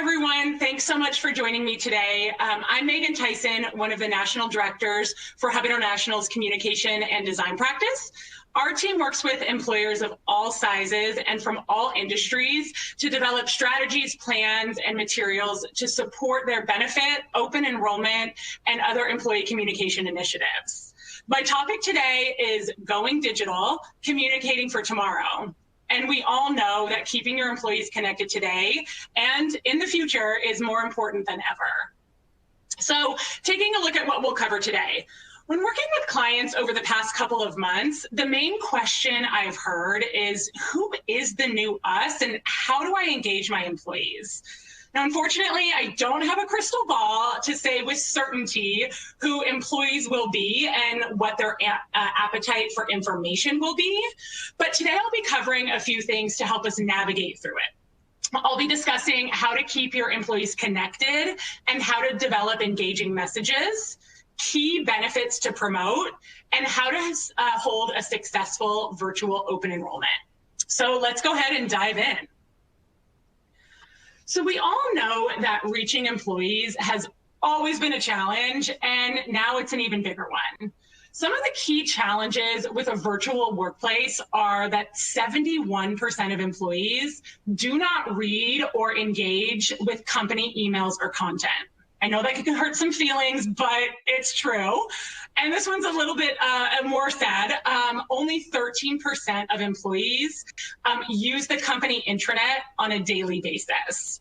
everyone. Thanks so much for joining me today. I'm Megan Tyson, one of the National Directors for Hub International's Communication and Design Practice. Our team works with employers of all sizes and from all industries to develop strategies, plans, and materials to support their benefit, open enrollment, and other employee communication initiatives. My topic today is Going Digital, Communicating for Tomorrow. And we all know that keeping your employees connected today and in the future is more important than ever. So taking a look at what we'll cover today. When working with clients over the past couple of months, the main question I've heard is, who is the new us and how do I engage my employees? Now, unfortunately, I don't have a crystal ball to say with certainty who employees will be and what their appetite for information will be. But today I'll be covering a few things to help us navigate through it. I'll be discussing how to keep your employees connected and how to develop engaging messages, key benefits to promote, and how to hold a successful virtual open enrollment. So let's go ahead and dive in. So we all know that reaching employees has always been a challenge, and now it's an even bigger one. Some of the key challenges with a virtual workplace are that 71% of employees do not read or engage with company emails or content. I know that can hurt some feelings, but it's true. And this one's a little bit more sad. Only 13% of employees use the company intranet on a daily basis.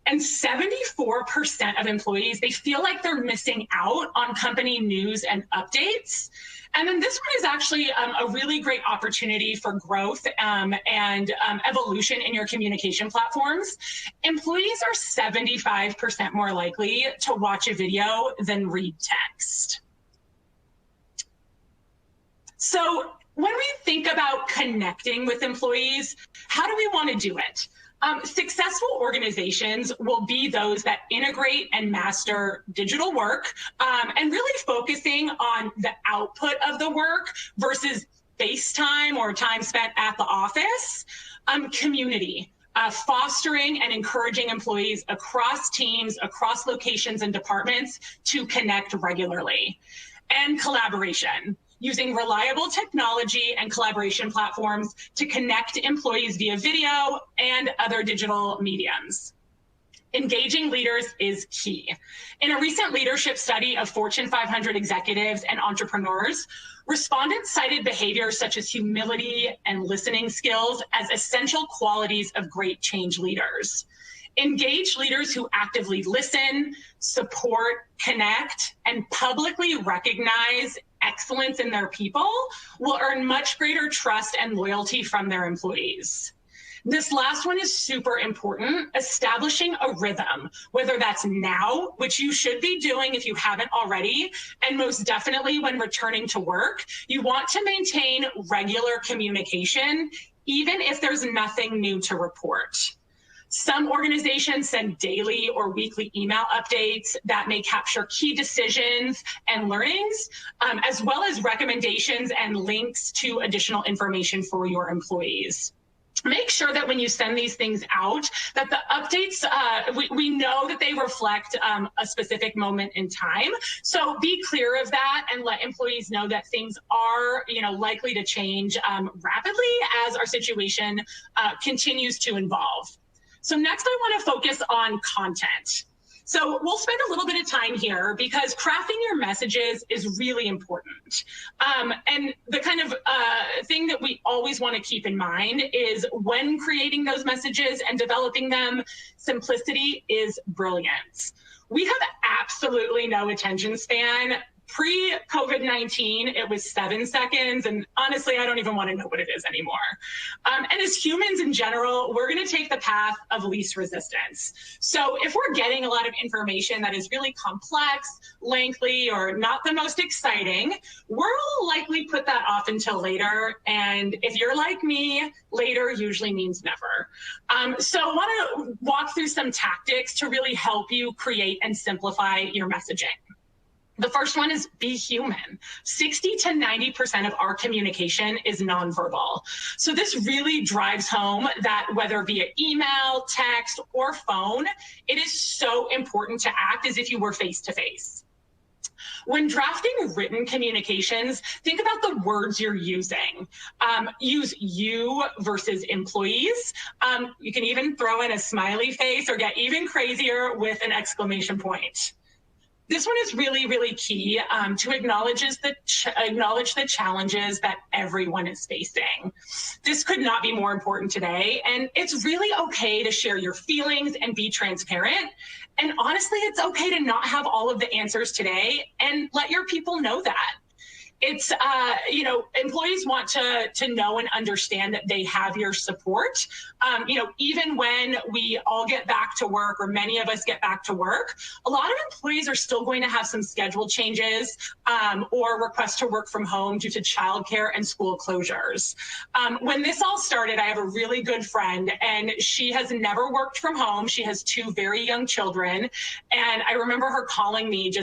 And 74% of employees, they feel like they're missing out on company news and updates. And then this one is actually a really great opportunity for growth and evolution in your communication platforms. Employees are 75% more likely to watch a video than read text. So when we think about connecting with employees, how do we want to do it? Successful organizations will be those that integrate and master digital work and really focusing on the output of the work versus face time or time spent at the office. Community, fostering and encouraging employees across teams, across locations and departments to connect regularly. And collaboration, using reliable technology and collaboration platforms to connect employees via video and other digital mediums. Engaging leaders is key. In a recent leadership study of Fortune 500 executives and entrepreneurs, respondents cited behaviors such as humility and listening skills as essential qualities of great change leaders. Engaged leaders who actively listen, support, connect, and publicly recognize excellence in their people will earn much greater trust and loyalty from their employees. This last one is super important, establishing a rhythm, whether that's now, which you should be doing if you haven't already, and most definitely when returning to work. You want to maintain regular communication, even if there's nothing new to report. Some organizations send daily or weekly email updates that may capture key decisions and learnings, as well as recommendations and links to additional information for your employees. Make sure that when you send these things out, that the updates, we know that they reflect a specific moment in time. So be clear of that and let employees know that things are, likely to change rapidly as our situation continues to evolve. So next I want to focus on content. So we'll spend a little bit of time here because crafting your messages is really important. And the kind of thing that we always want to keep in mind is when creating those messages and developing them, simplicity is brilliance. We have absolutely no attention span. Pre-COVID-19, it was 7 seconds, and honestly, I don't even want to know what it is anymore. And as humans in general, we're going to take the path of least resistance. So if we're getting a lot of information that is really complex, lengthy, or not the most exciting, we'll likely put that off until later. And if you're like me, later usually means never. So I want to walk through some tactics to really help you create and simplify your messaging. The first one is be human. 60 to 90% of our communication is nonverbal. So this really drives home that whether via email, text, or phone, it is so important to act as if you were face-to-face. When drafting written communications, think about the words you're using. Use you versus employees. You can even throw in a smiley face or get even crazier with an exclamation point. This one is really, really key to acknowledge the challenges that everyone is facing. This could not be more important today, and it's really okay to share your feelings and be transparent. And honestly, it's okay to not have all of the answers today, and let your people know that. It's, employees want to know and understand that they have your support. Even when we all get back to work, or many of us get back to work, a lot of employees are still going to have some schedule changes or requests to work from home due to childcare and school closures. When this all started, I have a really good friend, and she has never worked from home. She has 2 very young children. And I remember her calling me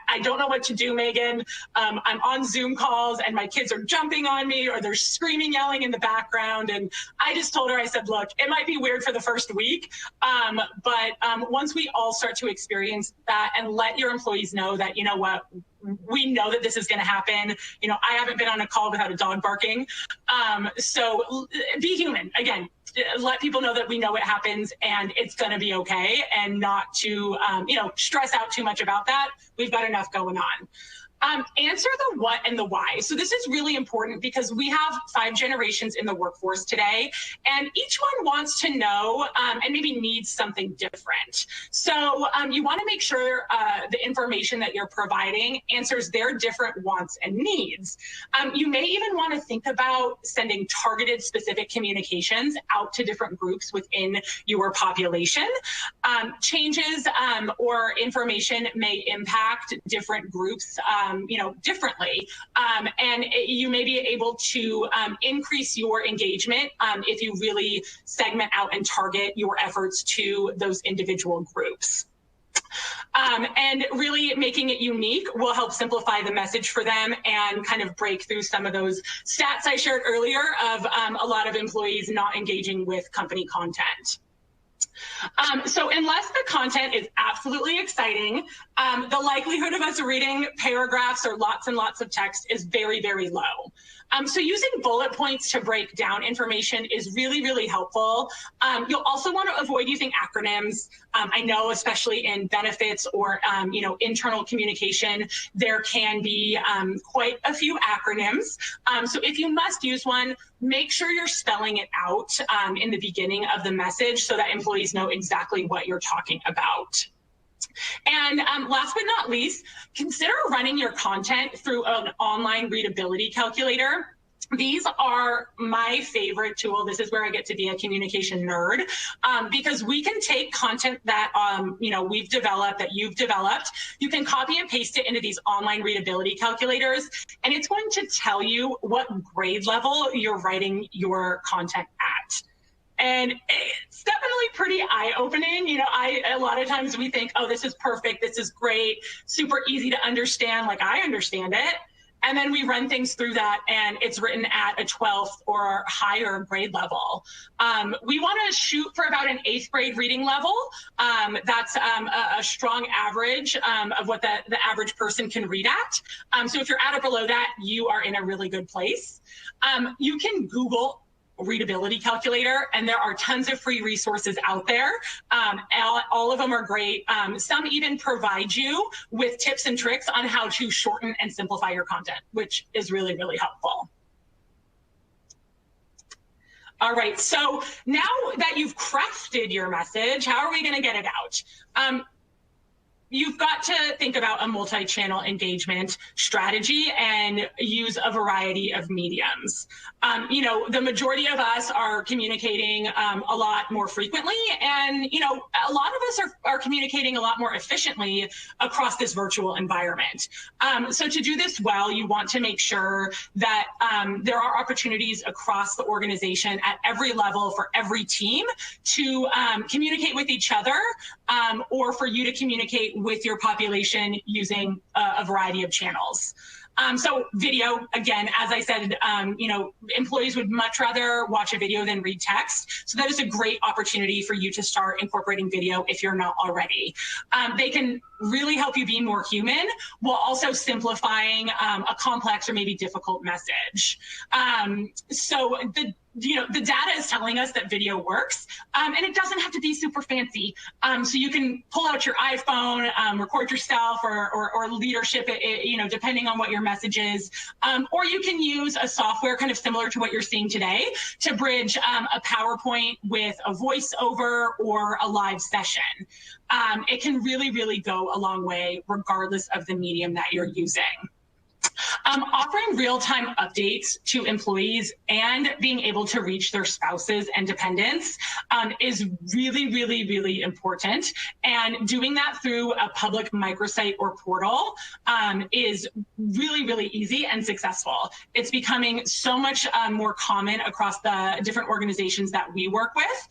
I don't know what to do, Megan. I'm on Zoom calls and my kids are jumping on me, or they're screaming, yelling in the background. And I just told her, I said, look, it might be weird for the first week, but once we all start to experience that, and let your employees know that, you know what, we know that this is going to happen. I haven't been on a call without a dog barking. So be human. Again, let people know that we know it happens and it's going to be okay, and not to, stress out too much about that. We've got enough going on. Answer the what and the why. So this is really important because we have 5 generations in the workforce today, and each one wants to know and maybe needs something different. So you want to make sure the information that you're providing answers their different wants and needs. You may even want to think about sending targeted specific communications out to different groups within your population. Changes or information may impact different groups differently. And you may be able to increase your engagement if you really segment out and target your efforts to those individual groups. And really making it unique will help simplify the message for them and kind of break through some of those stats I shared earlier of a lot of employees not engaging with company content. So unless the content is absolutely exciting, the likelihood of us reading paragraphs or lots and lots of text is very, very low. So using bullet points to break down information is really, really helpful. You'll also want to avoid using acronyms. I know, especially in benefits or, internal communication, there can be quite a few acronyms. So if you must use one, make sure you're spelling it out in the beginning of the message so that employees know exactly what you're talking about. And last but not least, consider running your content through an online readability calculator. These are my favorite tool. This is where I get to be a communication nerd, because we can take content that we've developed, that you've developed. You can copy and paste it into these online readability calculators, and it's going to tell you what grade level you're writing your content at. And it's definitely pretty eye-opening. A lot of times we think, oh, this is perfect, this is great, super easy to understand, like I understand it. And then we run things through that and it's written at a 12th or higher grade level. We want to shoot for about an 8th grade reading level. That's a strong average of what the average person can read at. So if you're at or below that, you are in a really good place. You can Google readability calculator, and there are tons of free resources out there. All of them are great. Some even provide you with tips and tricks on how to shorten and simplify your content, which is really, really helpful. All right, so now that you've crafted your message, how are we going to get it out? You've got to think about a multi-channel engagement strategy and use a variety of mediums. The majority of us are communicating a lot more frequently, and a lot of us are communicating a lot more efficiently across this virtual environment. So to do this well, you want to make sure that there are opportunities across the organization at every level for every team to communicate with each other, or for you to communicate with your population using a variety of channels. So video, again, as I said, employees would much rather watch a video than read text. So that is a great opportunity for you to start incorporating video if you're not already. They can really help you be more human while also simplifying a complex or maybe difficult message. So the data is telling us that video works, and it doesn't have to be super fancy. So you can pull out your iPhone, record yourself, or leadership, depending on what your message is. Or you can use a software kind of similar to what you're seeing today to bridge a PowerPoint with a voiceover or a live session. It can really, really go a long way regardless of the medium that you're using. Offering real-time updates to employees and being able to reach their spouses and dependents is really, really, really important. And doing that through a public microsite or portal is really, really easy and successful. It's becoming so much more common across the different organizations that we work with.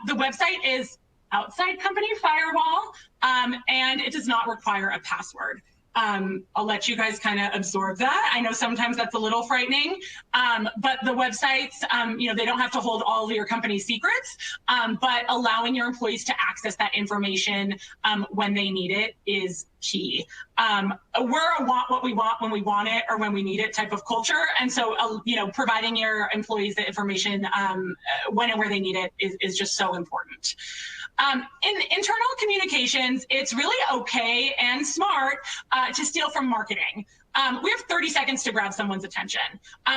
The website is outside company firewall, and it does not require a password. I'll let you guys kind of absorb that. I know sometimes that's a little frightening, but the websites, they don't have to hold all of your company's secrets, but allowing your employees to access that information when they need it is key. We're a want what we want when we want it or when we need it type of culture. And so, providing your employees the information when and where they need it is just so important. In internal communications, it's really okay and smart to steal from marketing. We have 30 seconds to grab someone's attention,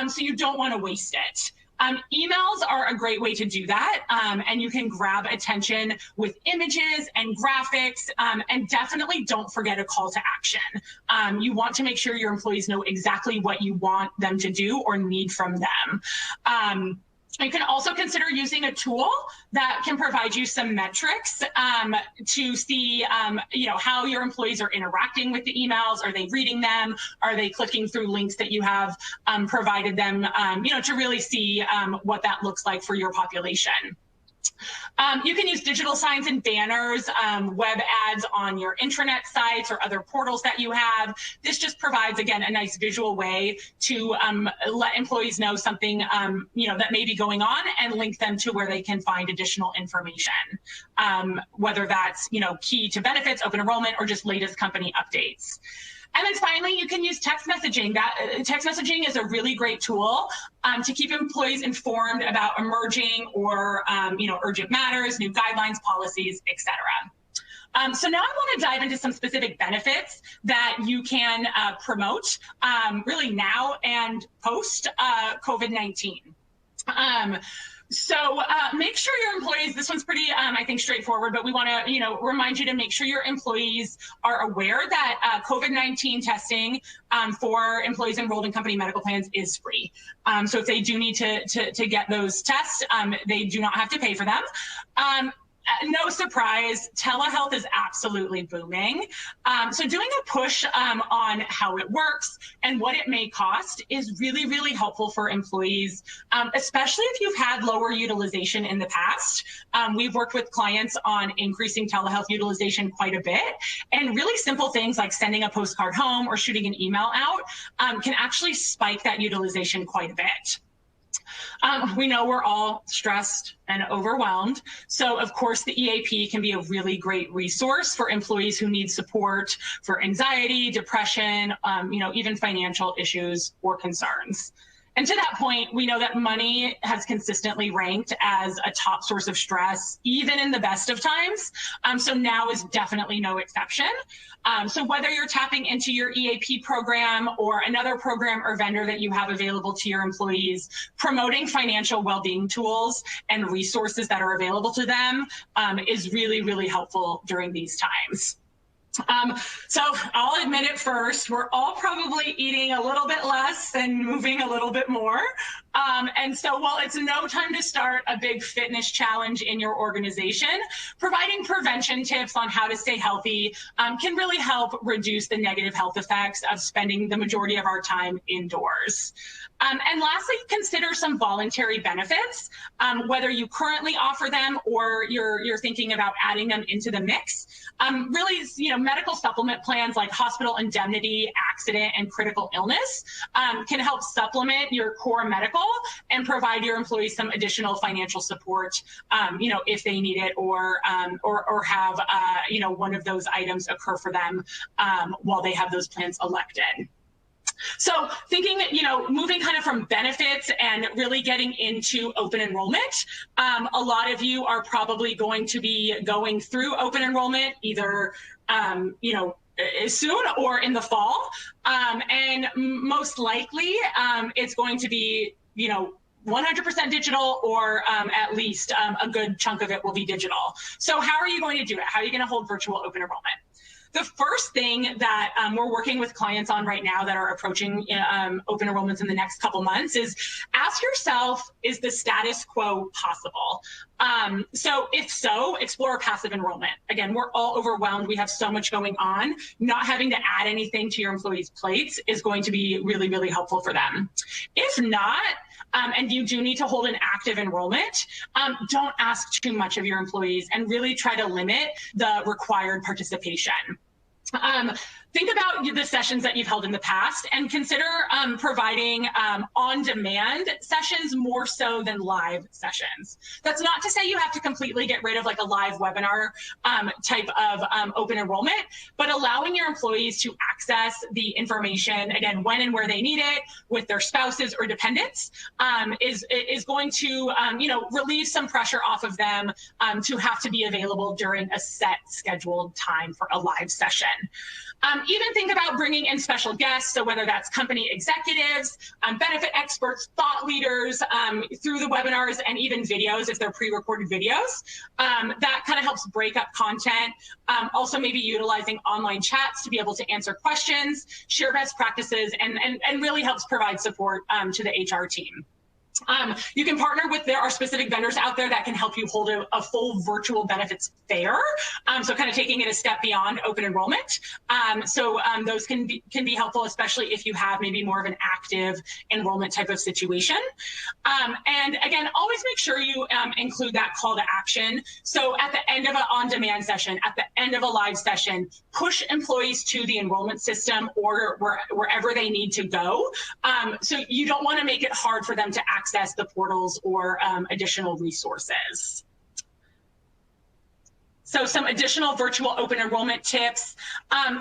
so you don't want to waste it. Emails are a great way to do that, and you can grab attention with images and graphics, and definitely don't forget a call to action. You want to make sure your employees know exactly what you want them to do or need from them. You can also consider using a tool that can provide you some metrics to see, how your employees are interacting with the emails. Are they reading them? Are they clicking through links that you have provided them? To really see what that looks like for your population. You can use digital signs and banners, web ads on your intranet sites or other portals that you have. This just provides, again, a nice visual way to let employees know something, that may be going on and link them to where they can find additional information, whether that's, key to benefits, open enrollment, or just latest company updates. And then finally, you can use text messaging. Text messaging is a really great tool to keep employees informed about emerging or urgent matters, new guidelines, policies, etc. So now I want to dive into some specific benefits that you can promote really now and post COVID-19. So make sure your employees, this one's pretty, I think, straightforward, but we want to, remind you to make sure your employees are aware that COVID-19 testing for employees enrolled in company medical plans is free. So if they do need to get those tests, they do not have to pay for them. No surprise, telehealth is absolutely booming. So doing a push on how it works and what it may cost is really, really helpful for employees, especially if you've had lower utilization in the past. We've worked with clients on increasing telehealth utilization quite a bit, and really simple things like sending a postcard home or shooting an email out can actually spike that utilization quite a bit. We know we're all stressed and overwhelmed. So of course the EAP can be a really great resource for employees who need support for anxiety, depression, even financial issues or concerns. And to that point, we know that money has consistently ranked as a top source of stress, even in the best of times. So now is definitely no exception. So whether you're tapping into your EAP program or another program or vendor that you have available to your employees, promoting financial well-being tools and resources that are available to them is really, really helpful during these times. So I'll admit it first, we're all probably eating a little bit less and moving a little bit more. And so while it's no time to start a big fitness challenge in your organization, providing prevention tips on how to stay healthy can really help reduce the negative health effects of spending the majority of our time indoors. And lastly, consider some voluntary benefits, whether you currently offer them or you're thinking about adding them into the mix. Really, medical supplement plans like hospital indemnity, accident, and critical illness can help supplement your core medical and provide your employees some additional financial support, if they need it or have, one of those items occur for them while they have those plans elected. So thinking, moving kind of from benefits and really getting into open enrollment, a lot of you are probably going to be going through open enrollment either, soon or in the fall. And most likely it's going to be, 100% digital, or at least a good chunk of it will be digital. So how are you going to do it? How are you going to hold virtual open enrollment? The first thing that we're working with clients on right now that are approaching open enrollments in the next couple months is ask yourself, is the status quo possible? So if so, explore passive enrollment. Again, we're all overwhelmed. We have so much going on. Not having to add anything to your employees' plates is going to be really, really helpful for them. If not, and you do need to hold an active enrollment, don't ask too much of your employees and really try to limit the required participation. Think about the sessions that you've held in the past and consider providing on-demand sessions more so than live sessions. That's not to say you have to completely get rid of like a live webinar type of open enrollment, but allowing your employees to access the information, again, when and where they need it with their spouses or dependents is going to, relieve some pressure off of them to have to be available during a set scheduled time for a live session. Even think about bringing in special guests, so whether that's company executives, benefit experts, thought leaders through the webinars, and even videos if they're pre-recorded videos. That kind of helps break up content. Also maybe utilizing online chats to be able to answer questions, share best practices, and really helps provide support to the HR team. You can partner with, there are specific vendors out there that can help you hold a full virtual benefits fair. So kind of taking it a step beyond open enrollment. Those can be helpful, especially if you have maybe more of an active enrollment type of situation. And again, always make sure you include that call to action. So at the end of an on-demand session, at the end of a live session, push employees to the enrollment system or wherever they need to go. So you don't want to make it hard for them to access the portals or additional resources. So some additional virtual open enrollment tips.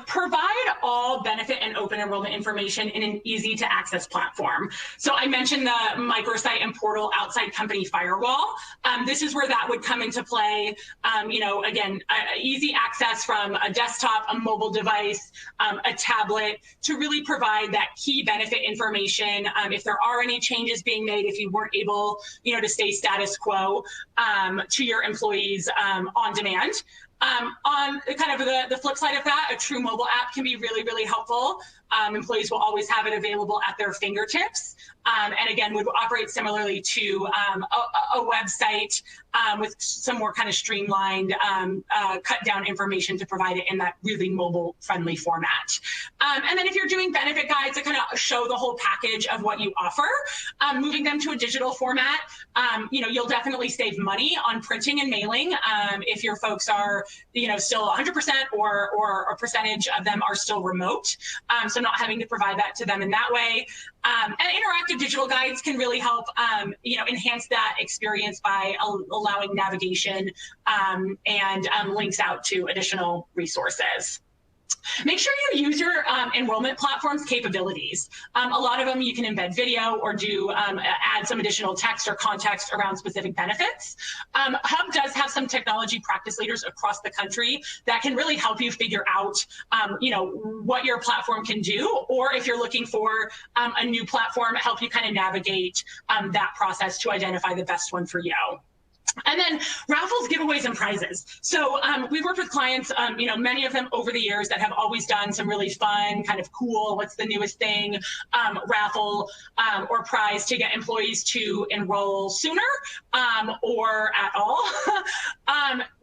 Provide all benefit and open enrollment information in an easy to access platform. So I mentioned the microsite and portal outside company firewall. This is where that would come into play. Again, easy access from a desktop, a mobile device, a tablet to really provide that key benefit information. If there are any changes being made, if you weren't able, to stay status quo to your employees on demand. On kind of the flip side of that, a true mobile app can be really, really helpful. Employees will always have it available at their fingertips. And again, would operate similarly to a website with some more kind of streamlined, cut down information to provide it in that really mobile friendly format. And then if you're doing benefit guides that kind of show the whole package of what you offer, moving them to a digital format, you'll definitely save money on printing and mailing if your folks are, still 100% or a percentage of them are still remote. So not having to provide that to them in that way. And interactive digital guides can really help, enhance that experience by allowing navigation and links out to additional resources. Make sure you use your enrollment platform's capabilities. A lot of them you can embed video or do add some additional text or context around specific benefits. Hub does have some technology practice leaders across the country that can really help you figure out, what your platform can do, or if you're looking for a new platform, help you kind of navigate that process to identify the best one for you. And then raffles, giveaways, and prizes. So we've worked with clients, many of them over the years that have always done some really fun, kind of cool, what's the newest thing, raffle or prize to get employees to enroll sooner or at all.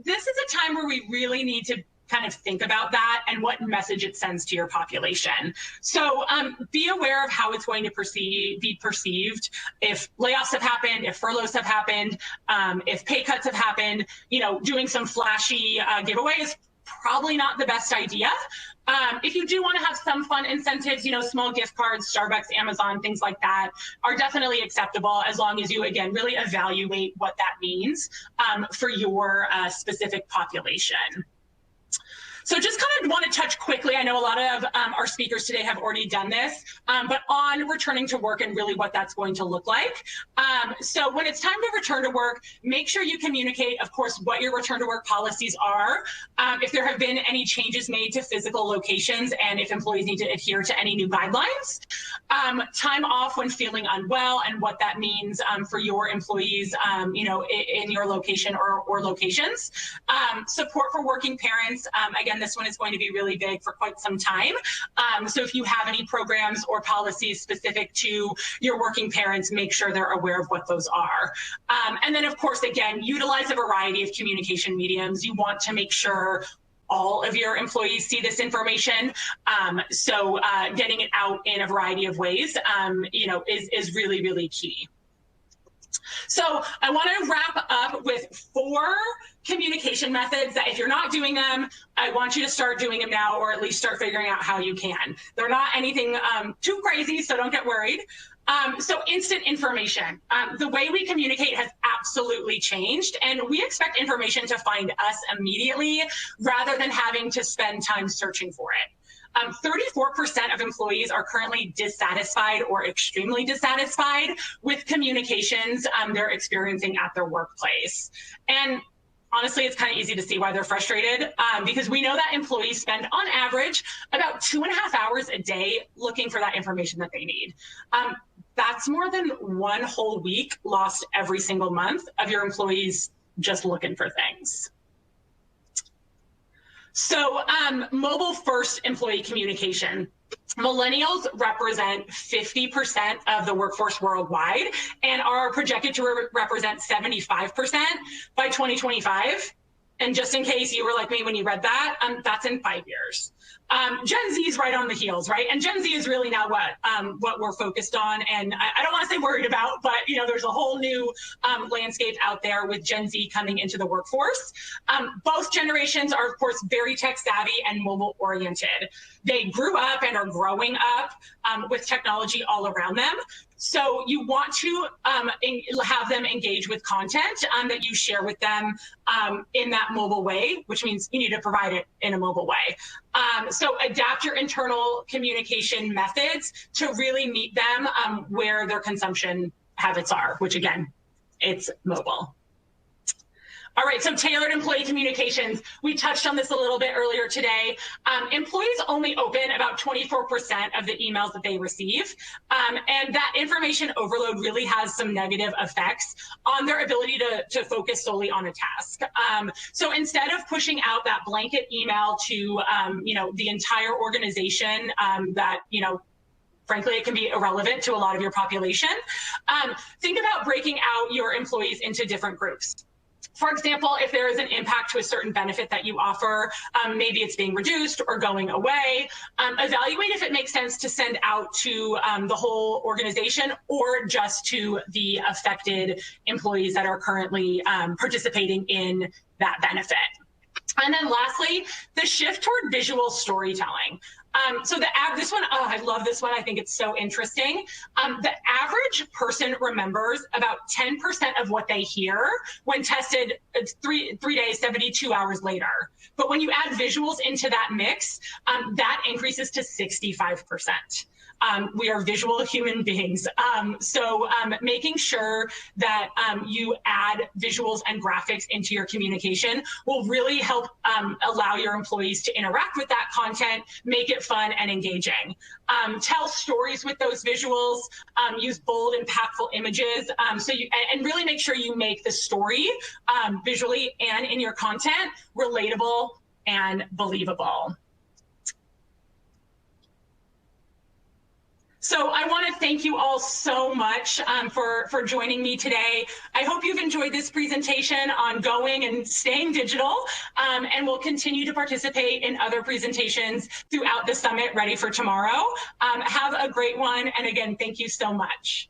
This is a time where we really need to kind of think about that and what message it sends to your population. So be aware of how it's going to be perceived. If layoffs have happened, if furloughs have happened, if pay cuts have happened, doing some flashy giveaway is probably not the best idea. If you do want to have some fun incentives, small gift cards, Starbucks, Amazon, things like that are definitely acceptable as long as you, again, really evaluate what that means for your specific population. So just kind of want to touch quickly, I know a lot of our speakers today have already done this, but on returning to work and really what that's going to look like. So when it's time to return to work, make sure you communicate, of course, what your return to work policies are, if there have been any changes made to physical locations, and if employees need to adhere to any new guidelines. Time off when feeling unwell and what that means for your employees, in your location or locations. Support for working parents, again, this one is going to be really big for quite some time. So if you have any programs or policies specific to your working parents, make sure they're aware of what those are. And then, of course, again, utilize a variety of communication mediums. You want to make sure all of your employees see this information. So getting it out in a variety of ways, is really, really key. So I want to wrap up with 4 communication methods that if you're not doing them, I want you to start doing them now, or at least start figuring out how you can. They're not anything too crazy, so don't get worried. So instant information. The way we communicate has absolutely changed, and we expect information to find us immediately rather than having to spend time searching for it. 34% of employees are currently dissatisfied or extremely dissatisfied with communications they're experiencing at their workplace. And honestly, it's kind of easy to see why they're frustrated because we know that employees spend on average about 2.5 hours a day looking for that information that they need. That's more than 1 whole week lost every single month of your employees just looking for things. So mobile first employee communication. Millennials represent 50% of the workforce worldwide and are projected to represent 75% by 2025. And just in case you were like me when you read that, that's in 5 years. Gen Z is right on the heels, right? And Gen Z is really now what we're focused on. And I don't want to say worried about, but there's a whole new landscape out there with Gen Z coming into the workforce. Both generations are, of course, very tech savvy and mobile oriented. They grew up and are growing up with technology all around them. So you want to have them engage with content that you share with them in that mobile way, which means you need to provide it in a mobile way. So adapt your internal communication methods to really meet them where their consumption habits are, which again, it's mobile. All right, so tailored employee communications. We touched on this a little bit earlier today. Employees only open about 24% of the emails that they receive. And that information overload really has some negative effects on their ability to focus solely on a task. So instead of pushing out that blanket email to the entire organization that, frankly, it can be irrelevant to a lot of your population, think about breaking out your employees into different groups. For example, if there is an impact to a certain benefit that you offer, maybe it's being reduced or going away, evaluate if it makes sense to send out to the whole organization or just to the affected employees that are currently participating in that benefit. And then lastly, the shift toward visual storytelling. So this one, I love this one. I think it's so interesting. The average person remembers about 10% of what they hear when tested 3 days, 72 hours later. But when you add visuals into that mix, that increases to 65%. We are visual human beings. So making sure that you add visuals and graphics into your communication will really help allow your employees to interact with that content, make it fun and engaging. Tell stories with those visuals, use bold, impactful images, and really make sure you make the story visually and in your content relatable and believable. So I want to thank you all so much for joining me today. I hope you've enjoyed this presentation on going and staying digital, and we'll continue to participate in other presentations throughout the summit Ready for Tomorrow. Have a great one, and again, thank you so much.